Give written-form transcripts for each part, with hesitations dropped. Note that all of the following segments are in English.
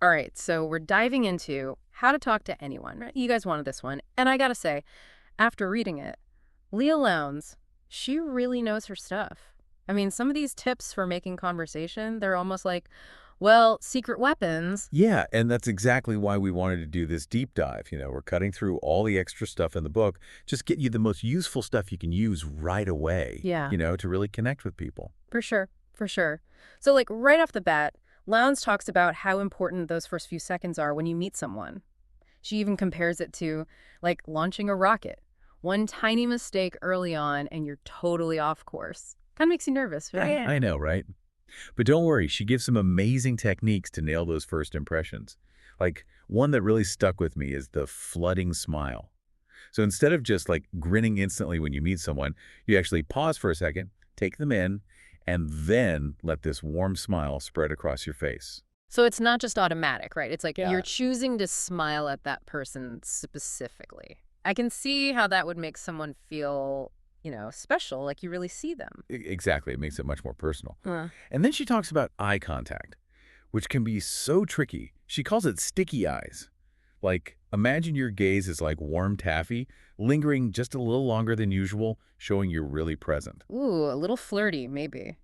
All right, so we're diving into how to talk to anyone. Right? You guys wanted this one. And I gotta say, after reading it, Leil Lowndes, she really knows her stuff. I mean, some of these tips for making conversation, they're almost like, well, secret weapons. Yeah, and that's exactly why we wanted to do this deep dive. We're cutting through all the extra stuff in the book, just get you the most useful stuff you can use right away, Yeah, to really connect with people. for sure, for sure. So, like, right off the bat, Lowndes talks about how important those first few seconds are when you meet someone. She even compares it to, like, launching a rocket. One tiny mistake early on, and you're totally off course. Kind of makes you nervous, Yeah, right? I know, right? But don't worry, she gives some amazing techniques to nail those first impressions. Like, one that really stuck with me is the flooding smile. So instead of just like grinning instantly when you meet someone, you actually pause for a second, take them in, and then let this warm smile spread across your face. So it's not just automatic, right? It's like you're Yeah. choosing to smile at that person specifically. I can see how that would make someone feel, special, like you really see them. Exactly. It makes it much more personal. Uh, And then she talks about eye contact, which can be so tricky. She calls it sticky eyes. Like, imagine your gaze is like warm taffy, lingering just a little longer than usual, showing you're really present. Ooh, a little flirty, maybe.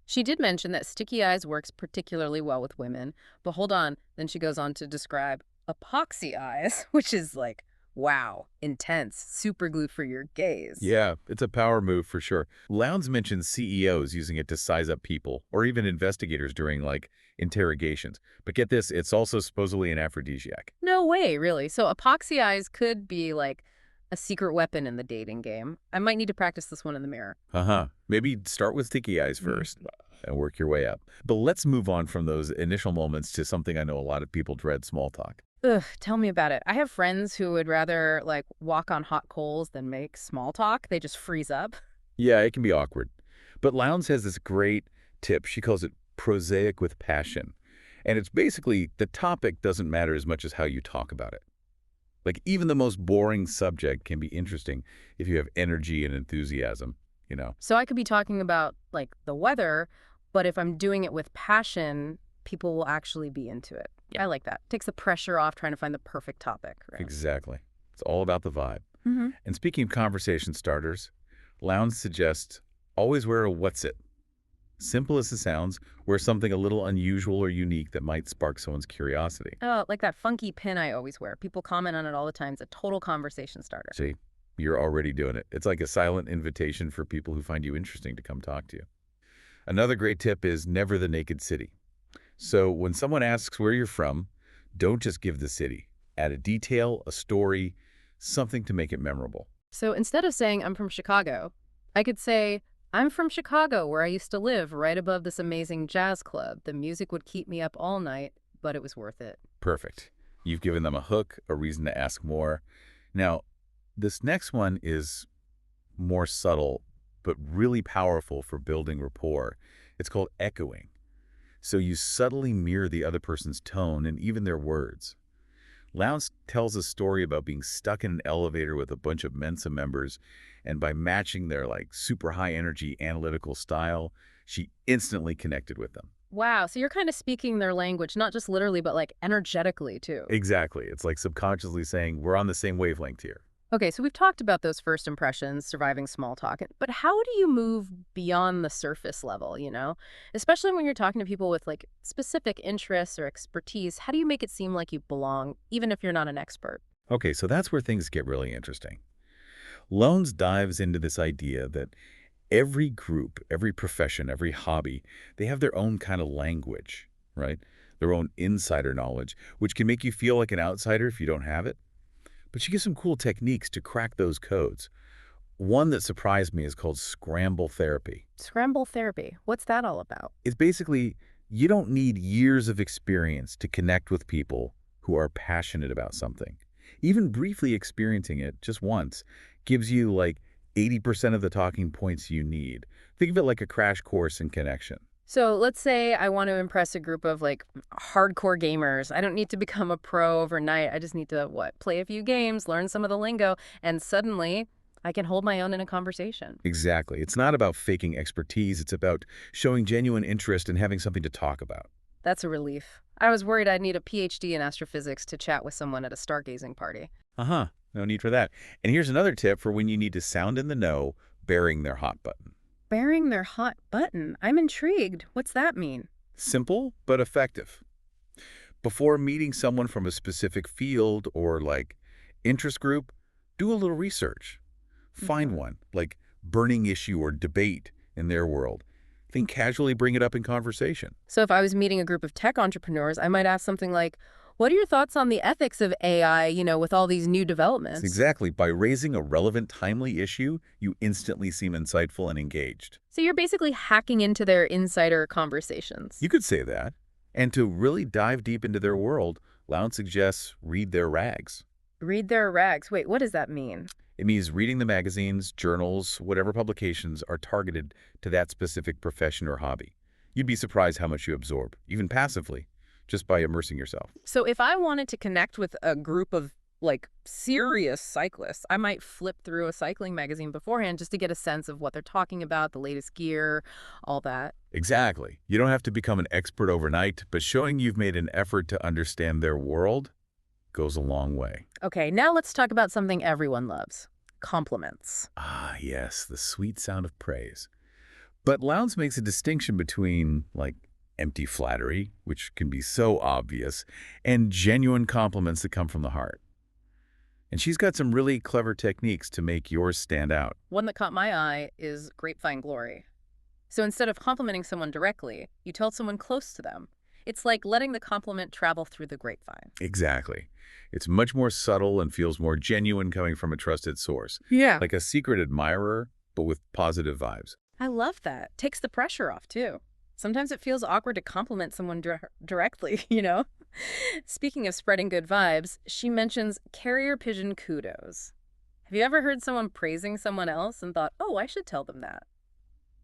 She did mention that sticky eyes works particularly well with women, but hold on. Then she goes on to describe epoxy eyes, which is like, wow, intense, super glue for your gaze. Yeah, it's a power move for sure. Lowndes mentions CEOs using it to size up people, or even investigators during, like, interrogations. But get this, it's also supposedly an aphrodisiac. No way, really. So epoxy eyes could be like a secret weapon in the dating game. I might need to practice this one in the mirror. Uh-huh. Maybe start with sticky eyes Mm. first and work your way up. But let's move on from those initial moments to something I know a lot of people dread, small talk. Ugh, tell me about it. I have friends who would rather like walk on hot coals than make small talk. They just freeze up. Yeah, it can be awkward. But Lowndes has this great tip. She calls it prosaic with passion. And it's basically the topic doesn't matter as much as how you talk about it. Like, even the most boring subject can be interesting if you have energy and enthusiasm. So I could be talking about like the weather, but if I'm doing it with passion, people will actually be into it. Yeah. I like that. Takes the pressure off trying to find the perfect topic, right? Exactly. It's all about the vibe. Mm-hmm. And speaking of conversation starters, Lowndes suggests always wear a what's it. Simple as it sounds, wear something a little unusual or unique that might spark someone's curiosity. Oh, like that funky pin I always wear. People comment on it all the time. It's a total conversation starter. See, you're already doing it. It's like a silent invitation for people who find you interesting to come talk to you. Another great tip is never the naked city. So when someone asks where you're from, don't just give the city. Add a detail, a story, something to make it memorable. So instead of saying I'm from Chicago, I could say I'm from Chicago where I used to live right above this amazing jazz club. The music would keep me up all night, but it was worth it. Perfect. You've given them a hook, a reason to ask more. Now, this next one is more subtle, but really powerful for building rapport. It's called echoing. So you subtly mirror the other person's tone and even their words. Lowndes tells a story about being stuck in an elevator with a bunch of Mensa members, and by matching their like super high energy analytical style, she instantly connected with them. Wow, so you're kind of speaking their language, not just literally, but like energetically too. Exactly. It's like subconsciously saying, we're on the same wavelength here. Okay, so we've talked about those first impressions, surviving small talk, but how do you move beyond the surface level, Especially when you're talking to people with like specific interests or expertise, how do you make it seem like you belong, even if you're not an expert? Okay, so that's where things get really interesting. Lowndes dives into this idea that every group, every profession, every hobby, they have their own kind of language, right? Their own insider knowledge, which can make you feel like an outsider if you don't have it. But she gives some cool techniques to crack those codes. One that surprised me is called scramble therapy. Scramble therapy, what's that all about? It's basically, you don't need years of experience to connect with people who are passionate about something. Even briefly experiencing it just once gives you like 80% of the talking points you need. Think of it like a crash course in connection. So let's say I want to impress a group of like hardcore gamers. I don't need to become a pro overnight. I just need to, play a few games, learn some of the lingo, and suddenly I can hold my own in a conversation. Exactly. It's not about faking expertise. It's about showing genuine interest and having something to talk about. That's a relief. I was worried I'd need a PhD in astrophysics to chat with someone at a stargazing party. Uh-huh. No need for that. And here's another tip for when you need to sound in the know, bearing their hot button. Bearing their hot button? I'm intrigued. What's that mean? Simple, but effective. Before meeting someone from a specific field or, like, interest group, do a little research. Find Mhm. one, like burning issue or debate in their world. Then casually bring it up in conversation. So if I was meeting a group of tech entrepreneurs, I might ask something like, what are your thoughts on the ethics of AI, with all these new developments? Exactly. By raising a relevant, timely issue, you instantly seem insightful and engaged. So you're basically hacking into their insider conversations. You could say that. And to really dive deep into their world, Lowndes suggests read their rags. Read their rags. Wait, what does that mean? It means reading the magazines, journals, whatever publications are targeted to that specific profession or hobby. You'd be surprised how much you absorb, even passively, just by immersing yourself. So if I wanted to connect with a group of serious cyclists, I might flip through a cycling magazine beforehand just to get a sense of what they're talking about, the latest gear, all that. Exactly. You don't have to become an expert overnight, but showing you've made an effort to understand their world goes a long way. Okay, now let's talk about something everyone loves. Compliments. Ah, yes, the sweet sound of praise. But Lowndes makes a distinction between, like, empty flattery, which can be so obvious, and genuine compliments that come from the heart. And she's got some really clever techniques to make yours stand out. One that caught my eye is grapevine glory. So instead of complimenting someone directly, you tell someone close to them. It's like letting the compliment travel through the grapevine. Exactly. It's much more subtle and feels more genuine coming from a trusted source, Yeah. like a secret admirer, but with positive vibes. I love that. Takes the pressure off, too. Sometimes it feels awkward to compliment someone directly, Speaking of spreading good vibes, she mentions carrier pigeon kudos. Have you ever heard someone praising someone else and thought, oh, I should tell them that?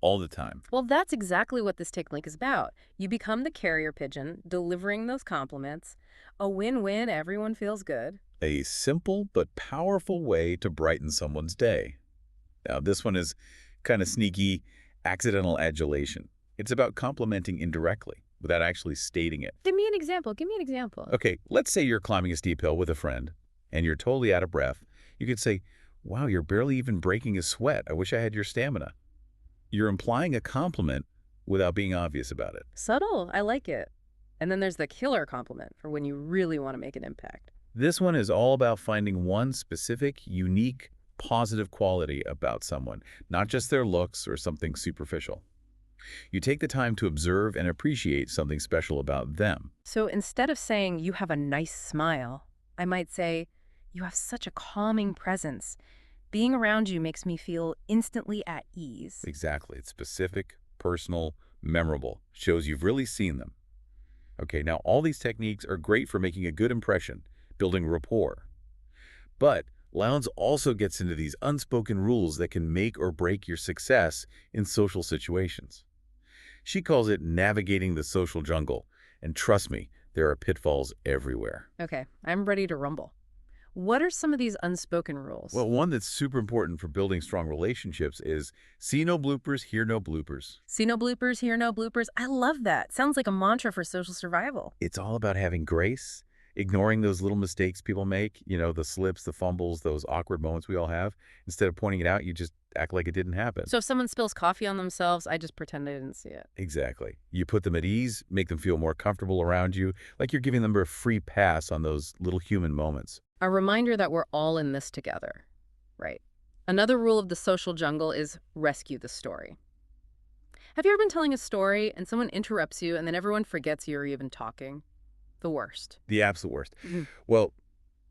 All the time. Well, that's exactly what this technique is about. You become the carrier pigeon, delivering those compliments. A win-win, everyone feels good. A simple but powerful way to brighten someone's day. Now, this one is kind of sneaky, accidental adulation. It's about complimenting indirectly without actually stating it. Give me an example. Give me an example. Okay, let's say you're climbing a steep hill with a friend and you're totally out of breath. You could say, wow, you're barely even breaking a sweat. I wish I had your stamina. You're implying a compliment without being obvious about it. Subtle. I like it. And then there's the killer compliment for when you really want to make an impact. This one is all about finding one specific, unique, positive quality about someone, not just their looks or something superficial. You take the time to observe and appreciate something special about them. So instead of saying, you have a nice smile, I might say, you have such a calming presence. Being around you makes me feel instantly at ease. Exactly. It's specific, personal, memorable. Shows you've really seen them. Okay, now all these techniques are great for making a good impression, building rapport. But Lowndes also gets into these unspoken rules that can make or break your success in social situations. She calls it navigating the social jungle. And trust me, there are pitfalls everywhere. Okay, I'm ready to rumble. What are some of these unspoken rules? Well, one that's super important for building strong relationships is see no bloopers, hear no bloopers. see no bloopers, hear no bloopers. I love that. Sounds like a mantra for social survival. It's all about having grace, ignoring those little mistakes people make, the slips, the fumbles, those awkward moments we all have. Instead of pointing it out, you just act like it didn't happen. So if someone spills coffee on themselves, I just pretend I didn't see it. Exactly. You put them at ease, make them feel more comfortable around you, like you're giving them a free pass on those little human moments. A reminder that we're all in this together, right? Another rule of the social jungle is rescue the story. Have you ever been telling a story and someone interrupts you and then everyone forgets you're even talking? The worst. The absolute worst. Mhm. Well,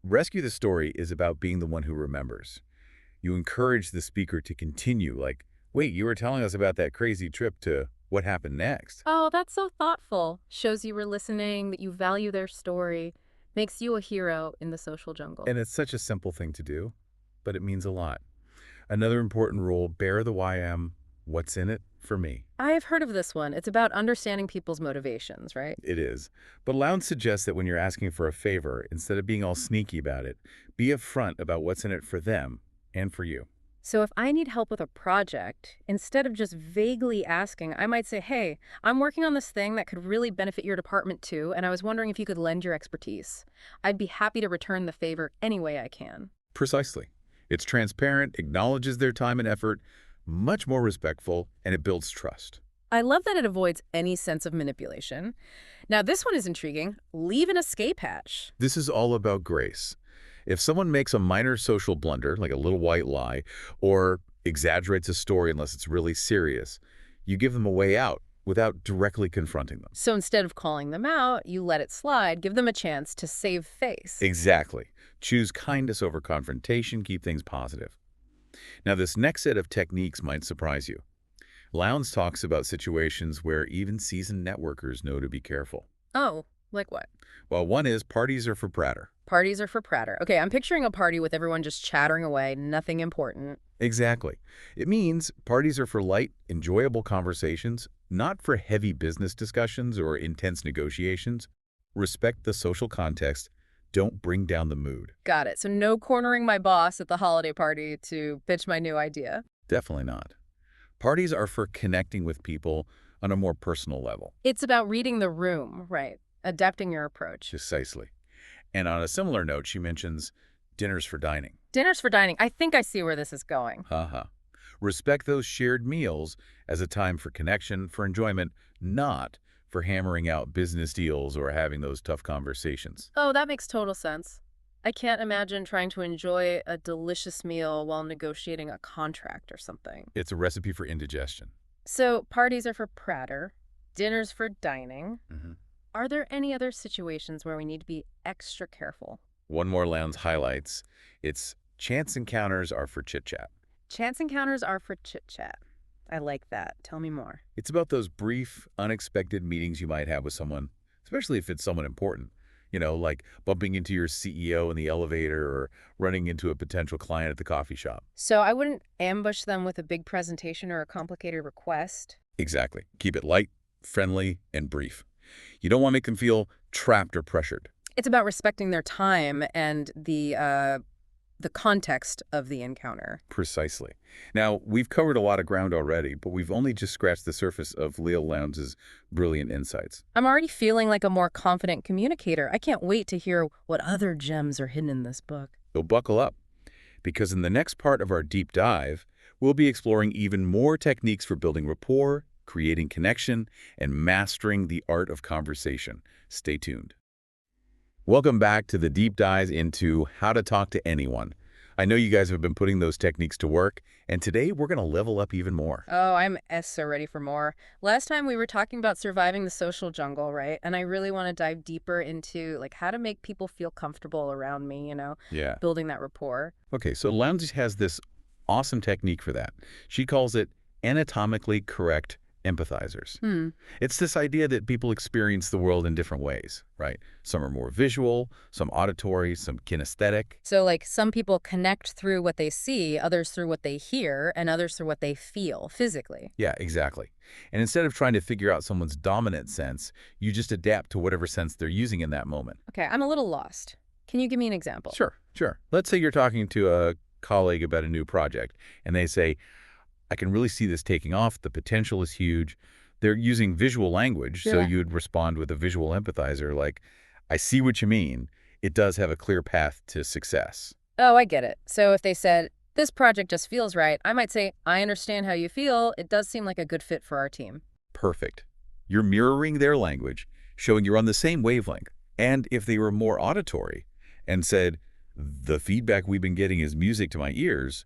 rescue the story is about being the one who remembers. You encourage the speaker to continue, like, wait, you were telling us about that crazy trip to what happened next. Oh, that's so thoughtful. Shows you were listening, that you value their story. Makes you a hero in the social jungle. And it's such a simple thing to do, but it means a lot. Another important rule, bear the why am, what's in it for me. I've heard of this one. It's about understanding people's motivations, right? It is. But Lowndes suggests that when you're asking for a favor, instead of being all sneaky about it, be upfront about what's in it for them and for you. So if I need help with a project, instead of just vaguely asking, I might say, hey, I'm working on this thing that could really benefit your department too, and I was wondering if you could lend your expertise. I'd be happy to return the favor any way I can. Precisely. It's transparent, acknowledges their time and effort, much more respectful, and it builds trust. I love that it avoids any sense of manipulation. Now, this one is intriguing. Leave an escape hatch. This is all about grace. If someone makes a minor social blunder, like a little white lie, or exaggerates a story unless it's really serious, you give them a way out without directly confronting them. So instead of calling them out, you let it slide, give them a chance to save face. Exactly. Choose kindness over confrontation, keep things positive. Now, this next set of techniques might surprise you. Lowndes talks about situations where even seasoned networkers know to be careful. Oh, like what? Well, one is parties are for Prater. Parties are for Prater. Okay, I'm picturing a party with everyone just chattering away, nothing important. Exactly. It means parties are for light, enjoyable conversations, not for heavy business discussions or intense negotiations. Respect the social context. Don't bring down the mood. Got it. So no cornering my boss at the holiday party to pitch my new idea. Definitely not. Parties are for connecting with people on a more personal level. It's about reading the room, right? Adapting your approach. Precisely. And on a similar note, she mentions dinners for dining. Dinners for dining. I think I see where this is going. Haha. Respect those shared meals as a time for connection, for enjoyment, not for hammering out business deals or having those tough conversations. Oh, that makes total sense. I can't imagine trying to enjoy a delicious meal while negotiating a contract or something. It's a recipe for indigestion. So parties are for Prater, dinners for dining. hmm Are there any other situations where we need to be extra careful? One more Lowndes highlights. It's chance encounters are for chit-chat. Chance encounters are for chit-chat. I like that. Tell me more. It's about those brief, unexpected meetings you might have with someone, especially if it's someone important. Like bumping into your CEO in the elevator or running into a potential client at the coffee shop. So I wouldn't ambush them with a big presentation or a complicated request. Exactly. Keep it light, friendly, and brief. You don't want to make them feel trapped or pressured. It's about respecting their time and the context of the encounter. Precisely. Now, we've covered a lot of ground already, but we've only just scratched the surface of Leil Lowndes' brilliant insights. I'm already feeling like a more confident communicator. I can't wait to hear what other gems are hidden in this book. So buckle up, because in the next part of our deep dive, we'll be exploring even more techniques for building rapport, creating connection, and mastering the art of conversation. Stay tuned. Welcome back to the deep dive into how to talk to anyone. I know you guys have been putting those techniques to work, and today we're going to level up even more. Oh, I'm so ready for more. Last time we were talking about surviving the social jungle, right? And I really want to dive deeper into how to make people feel comfortable around me, Yeah. building that rapport. Okay, so Lowndes has this awesome technique for that. She calls it anatomically correct empathizers. It's this idea that people experience the world in different ways, right? Some are more visual, some auditory, some kinesthetic. So some people connect through what they see, others through what they hear, and others through what they feel physically. Yeah, exactly. And instead of trying to figure out someone's dominant sense, you just adapt to whatever sense they're using in that moment. Okay, I'm a little lost. Can you give me an example? Sure. Let's say you're talking to a colleague about a new project, and they say, I can really see this taking off. The potential is huge. They're using visual language, so Yeah. you'd respond with a visual empathizer like, I see what you mean. It does have a clear path to success. Oh, I get it. So if they said, this project just feels right, I might say, I understand how you feel. It does seem like a good fit for our team. Perfect. You're mirroring their language, showing you're on the same wavelength. And if they were more auditory and said, the feedback we've been getting is music to my ears,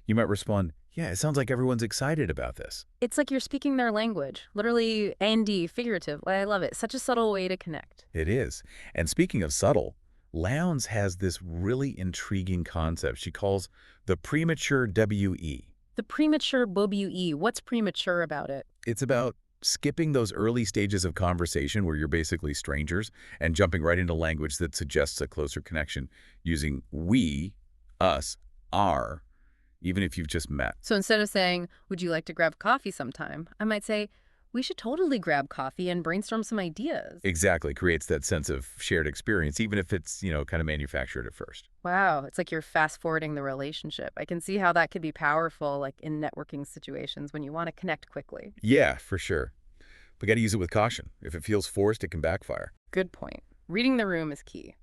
you might respond, yeah, it sounds like everyone's excited about this. It's like you're speaking their language, literally and figurative. I love it. Such a subtle way to connect. It is. And speaking of subtle, Lowndes has this really intriguing concept she calls the premature WE. The premature WE, what's premature about it? It's about skipping those early stages of conversation where you're basically strangers and jumping right into language that suggests a closer connection using we, us, our, even if you've just met. So instead of saying, would you like to grab coffee sometime? I might say, We should totally grab coffee and brainstorm some ideas. Exactly. Creates that sense of shared experience, even if it's, kind of manufactured at first. Wow, it's like you're fast forwarding the relationship. I can see how that could be powerful, like in networking situations when you want to connect quickly. Yeah, for sure. But got to use it with caution. If it feels forced, it can backfire. Good point. Reading the room is key.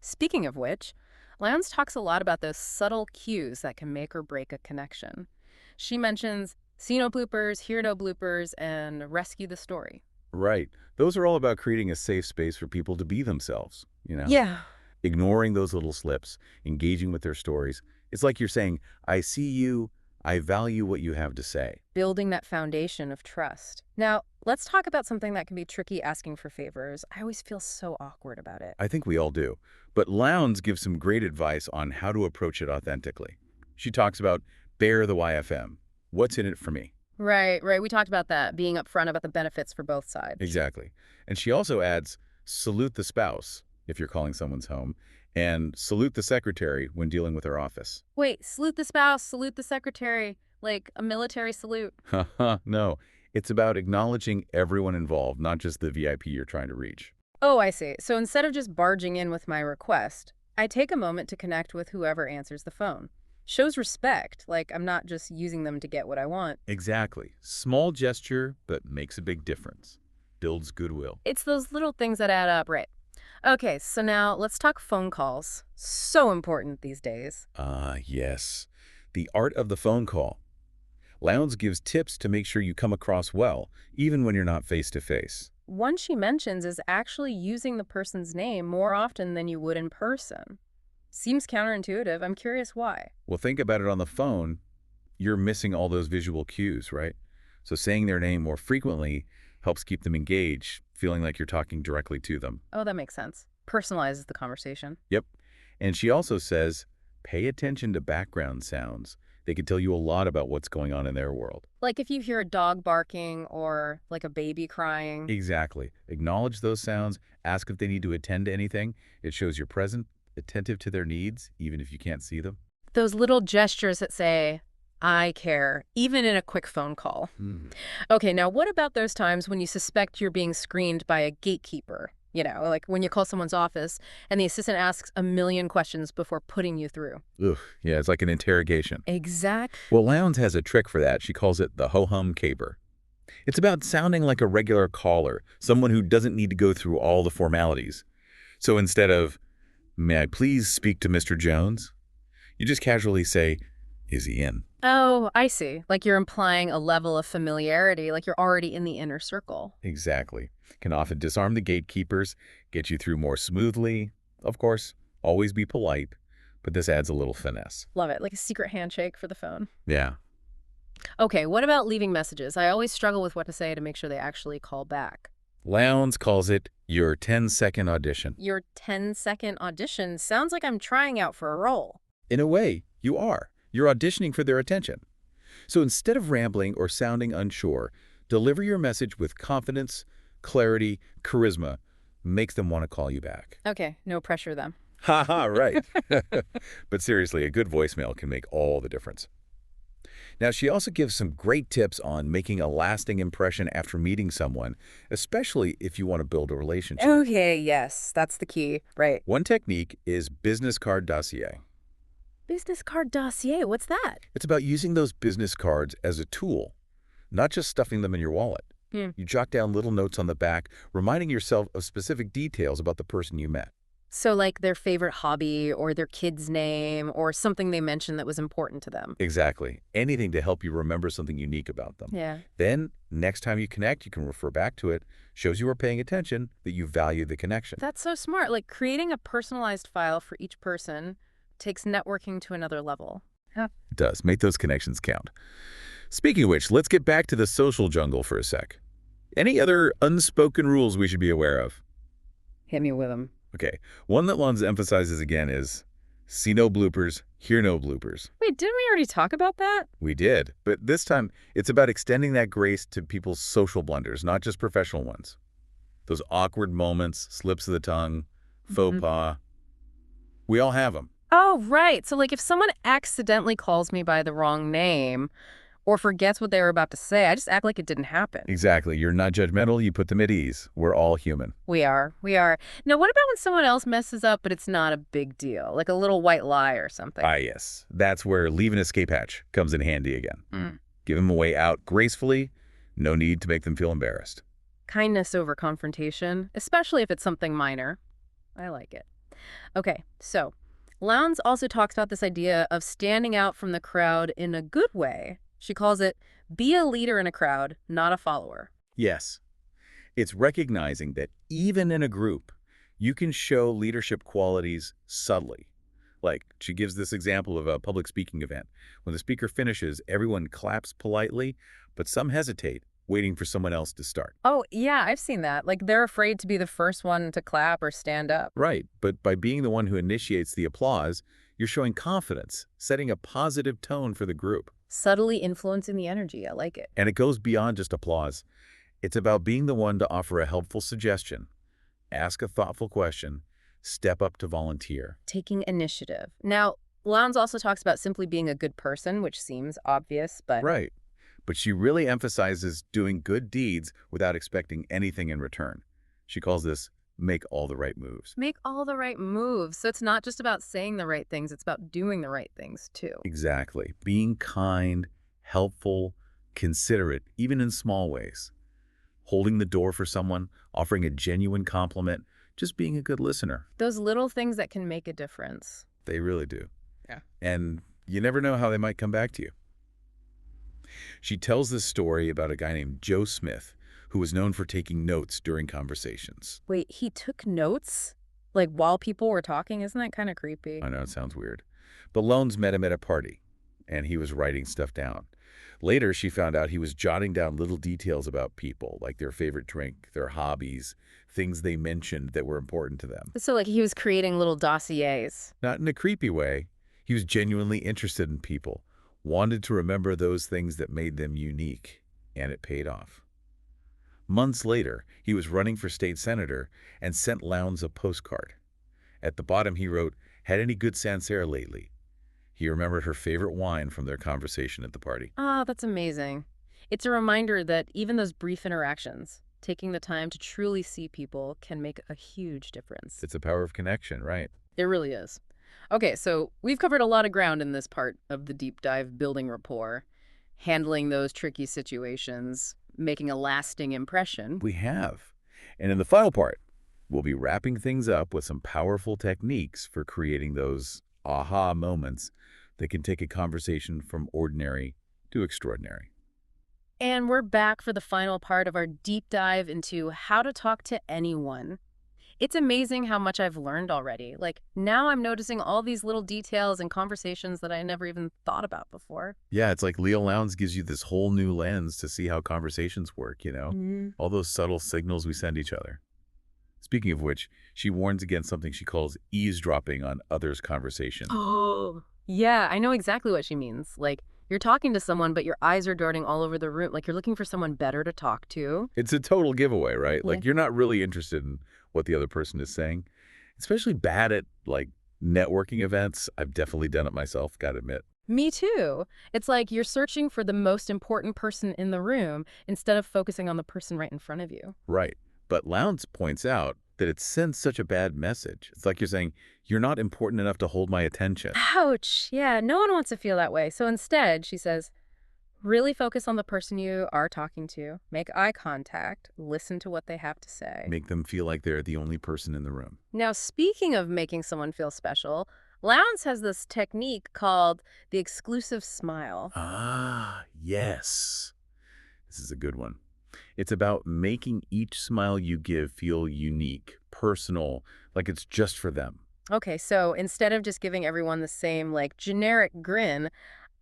Speaking of which, Lowndes talks a lot about those subtle cues that can make or break a connection. She mentions see no bloopers, hear no bloopers, and rescue the story. Right. Those are all about creating a safe space for people to be themselves. Yeah. Ignoring those little slips, engaging with their stories. It's like you're saying, I see you, I value what you have to say. Building that foundation of trust. Now, let's talk about something that can be tricky asking for favors. I always feel so awkward about it. I think we all do. But Lowndes gives some great advice on how to approach it authentically. She talks about bear the YFM. What's in it for me? Right, right. We talked about that, being upfront about the benefits for both sides. Exactly. And she also adds, salute the spouse if you're calling someone's home, and salute the secretary when dealing with her office. Wait, salute the spouse, salute the secretary, like a military salute. Haha, no. It's about acknowledging everyone involved, not just the VIP you're trying to reach. Oh, I see. So instead of just barging in with my request, I take a moment to connect with whoever answers the phone. Shows respect, like I'm not just using them to get what I want. Exactly. Small gesture, but makes a big difference. Builds goodwill. It's those little things that add up, right? Okay, so now let's talk phone calls. So important these days. Yes. The art of the phone call. Lowndes gives tips to make sure you come across well, even when you're not face-to-face. One she mentions is actually using the person's name more often than you would in person. Seems counterintuitive. I'm curious why. Well, think about it on the phone. You're missing all those visual cues, right? So saying their name more frequently helps keep them engaged, feeling like you're talking directly to them. Oh, that makes sense. Personalizes the conversation. Yep. And she also says, pay attention to background sounds. They can tell you a lot about what's going on in their world. Like if you hear a dog barking or like a baby crying. Exactly. Acknowledge those sounds. Ask if they need to attend to anything. It shows you're present, attentive to their needs, even if you can't see them. Those little gestures that say, I care, even in a quick phone call. Okay, now what about those times when you suspect you're being screened by a gatekeeper? Like when you call someone's office and the assistant asks a million questions before putting you through. Ugh, yeah, it's like an interrogation. Exact. Well, Lowndes has a trick for that. She calls it the ho-hum caper. It's about sounding like a regular caller, someone who doesn't need to go through all the formalities. So instead of, may I please speak to Mr. Jones? You just casually say, is he in? Oh, I see. Like you're implying a level of familiarity, like you're already in the inner circle. Exactly. Can often disarm the gatekeepers, get you through more smoothly. Of course, always be polite, but this adds a little finesse. Love it. Like a secret handshake for the phone. Yeah. Okay, what about leaving messages? I always struggle with what to say to make sure they actually call back. Lowndes calls it your 10-second audition. Your 10-second audition sounds like I'm trying out for a role. In a way, you are. You're auditioning for their attention. So instead of rambling or sounding unsure, deliver your message with confidence, clarity, charisma. Make them want to call you back. Okay, no pressure then. Ha ha, right. But seriously, a good voicemail can make all the difference. Now, she also gives some great tips on making a lasting impression after meeting someone, especially if you want to build a relationship. Okay, yes, that's the key, right. One technique is business card dossier. Business card dossier, what's that? It's about using those business cards as a tool, not just stuffing them in your wallet. You jot down little notes on the back, reminding yourself of specific details about the person you met. So like their favorite hobby or their kid's name or something they mentioned that was important to them. Exactly. Anything to help you remember something unique about them. Yeah. Then, next time you connect, you can refer back to it. Shows you are paying attention, that you value the connection. That's so smart. Like creating a personalized file for each person takes networking to another level. It does. Make those connections count. Speaking of which, let's get back to the social jungle for a sec. Any other unspoken rules we should be aware of? Hit me with them. Okay. One that Lowndes emphasizes again is see no bloopers, hear no bloopers. Wait, didn't we already talk about that? We did. But this time, it's about extending that grace to people's social blunders, not just professional ones. Those awkward moments, slips of the tongue, faux pas. We all have them. Oh, right. So like if someone accidentally calls me by the wrong name, or forgets what they were about to say. I just act like it didn't happen. Exactly. You're not judgmental. You put them at ease. We're all human. We are. We are. Now, what about when someone else messes up, but it's not a big deal, like a little white lie or something? Ah, yes. That's where leave an escape hatch comes in handy again. Mm. Give them a way out gracefully. No need to make them feel embarrassed. Kindness over confrontation, especially if it's something minor. I like it. Okay, so Lowndes also talks about this idea of standing out from the crowd in a good way. She calls it be a leader in a crowd, not a follower. Yes. It's recognizing that even in a group, you can show leadership qualities subtly. Like, she gives this example of a public speaking event. When the speaker finishes, everyone claps politely, but some hesitate, waiting for someone else to start. Oh, yeah, I've seen that. Like they're afraid to be the first one to clap or stand up. Right, but by being the one who initiates the applause, you're showing confidence, setting a positive tone for the group. Subtly influencing the energy. I like it. And it goes beyond just applause. It's about being the one to offer a helpful suggestion, ask a thoughtful question, step up to volunteer. Taking initiative. Now, Lowndes also talks about simply being a good person, which seems obvious, but Right. But she really emphasizes doing good deeds without expecting anything in return. She calls this make all the right moves. make all the right moves. So it's not just about saying the right things, it's about doing the right things too. Exactly. Being kind, helpful, considerate, even in small ways. Holding the door for someone, offering a genuine compliment, just being a good listener. Those little things that can make a difference. They really do. Yeah. And you never know how they might come back to you. She tells this story about a guy named Joe Smith, who was known for taking notes during conversations. Wait, he took notes? Like while people were talking? Isn't that kind of creepy? I know it sounds weird. But Lowndes met him at a party, and he was writing stuff down. Later, she found out he was jotting down little details about people, like their favorite drink, their hobbies, things they mentioned that were important to them. So like he was creating little dossiers. Not in a creepy way. He was genuinely interested in people, wanted to remember those things that made them unique, and it paid off. Months later, he was running for state senator and sent Lowndes a postcard. At the bottom, he wrote, "Had any good Sancerre lately?" He remembered her favorite wine from their conversation at the party. Ah, that's amazing. It's a reminder that even those brief interactions, taking the time to truly see people, can make a huge difference. It's the power of connection, right? It really is. Okay, so we've covered a lot of ground in this part of the deep dive building rapport, handling those tricky situations, making a lasting impression. We have. And in the final part, we'll be wrapping things up with some powerful techniques for creating those aha moments that can take a conversation from ordinary to extraordinary. And we're back for the final part of our deep dive into how to talk to anyone. It's amazing how much I've learned already. Like, now I'm noticing all these little details and conversations that I never even thought about before. Yeah, it's like Leil Lowndes gives you this whole new lens to see how conversations work, you know? All those subtle signals we send each other. Speaking of which, she warns against something she calls eavesdropping on others' conversation. Oh, yeah, I know exactly what she means. Like, you're talking to someone, but your eyes are darting all over the room. Like, you're looking for someone better to talk to. It's a total giveaway, right? Like, Yeah. you're not really interested in what the other person is saying. Especially bad at, like, networking events. I've definitely done it myself, gotta admit. Me too. It's like you're searching for the most important person in the room instead of focusing on the person right in front of you. Right. But Lowndes points out that it sends such a bad message. It's like you're saying, you're not important enough to hold my attention. Ouch. Yeah, no one wants to feel that way. So instead, she says, really focus on the person you are talking to, make eye contact, listen to what they have to say. Make them feel like they're the only person in the room. Now, speaking of making someone feel special, Lowndes has this technique called the exclusive smile. Ah, yes. This is a good one. It's about making each smile you give feel unique, personal, like it's just for them. Okay, so instead of just giving everyone the same, like, generic grin,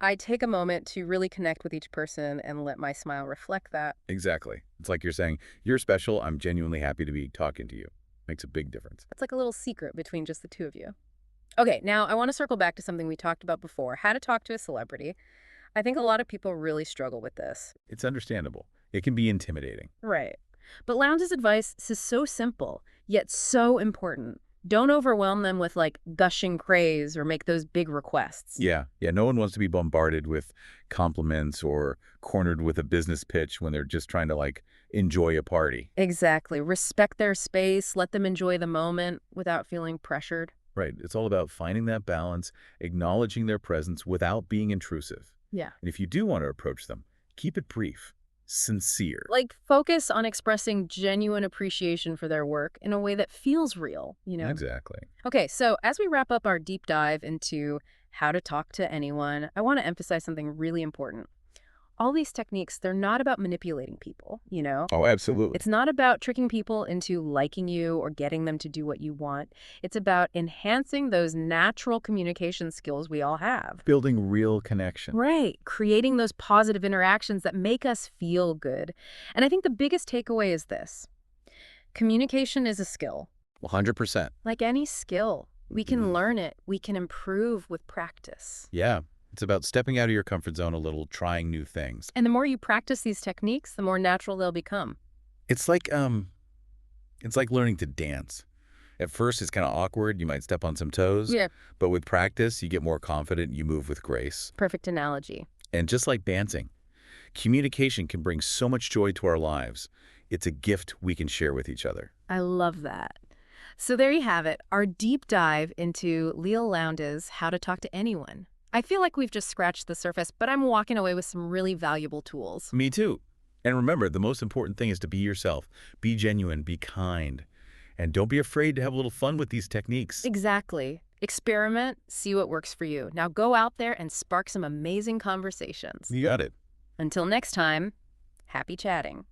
I take a moment to really connect with each person and let my smile reflect that. Exactly. It's like you're saying, you're special. I'm genuinely happy to be talking to you. Makes a big difference. It's like a little secret between just the two of you. Okay, now I want to circle back to something we talked about before, how to talk to a celebrity. I think a lot of people really struggle with this. It's understandable. It can be intimidating. Right. But Lowndes' advice is so simple, yet so important. Don't overwhelm them with like gushing praise or make those big requests. Yeah, yeah, no one wants to be bombarded with compliments or cornered with a business pitch when they're just trying to, like, enjoy a party. Exactly. Respect their space, let them enjoy the moment without feeling pressured. Right, it's all about finding that balance, acknowledging their presence without being intrusive. Yeah. And if you do want to approach them, keep it brief, sincere. Like focus on expressing genuine appreciation for their work in a way that feels real. Exactly. Okay, so as we wrap up our deep dive into how to talk to anyone, I want to emphasize something really important. All these techniques, they're not about manipulating people. Oh, absolutely. It's not about tricking people into liking you or getting them to do what you want. It's about enhancing those natural communication skills we all have. Building real connection. Right. Creating those positive interactions that make us feel good. And I think the biggest takeaway is this. Communication is a skill. 100%. Like any skill, we can learn it. We can improve with practice. Yeah, it's about stepping out of your comfort zone a little, trying new things. And the more you practice these techniques, the more natural they'll become. It's like learning to dance. At first, it's kind of awkward. You might step on some toes. Yeah. But with practice, you get more confident. You move with grace. Perfect analogy. And just like dancing, communication can bring so much joy to our lives. It's a gift we can share with each other. I love that. So there you have it, our deep dive into Leil Lowndes' How to Talk to Anyone. I feel like we've just scratched the surface, but I'm walking away with some really valuable tools. Me too. And remember, the most important thing is to be yourself. Be genuine. Be kind. And don't be afraid to have a little fun with these techniques. Exactly. Experiment, see what works for you. Now go out there and spark some amazing conversations. You got it. Until next time, happy chatting.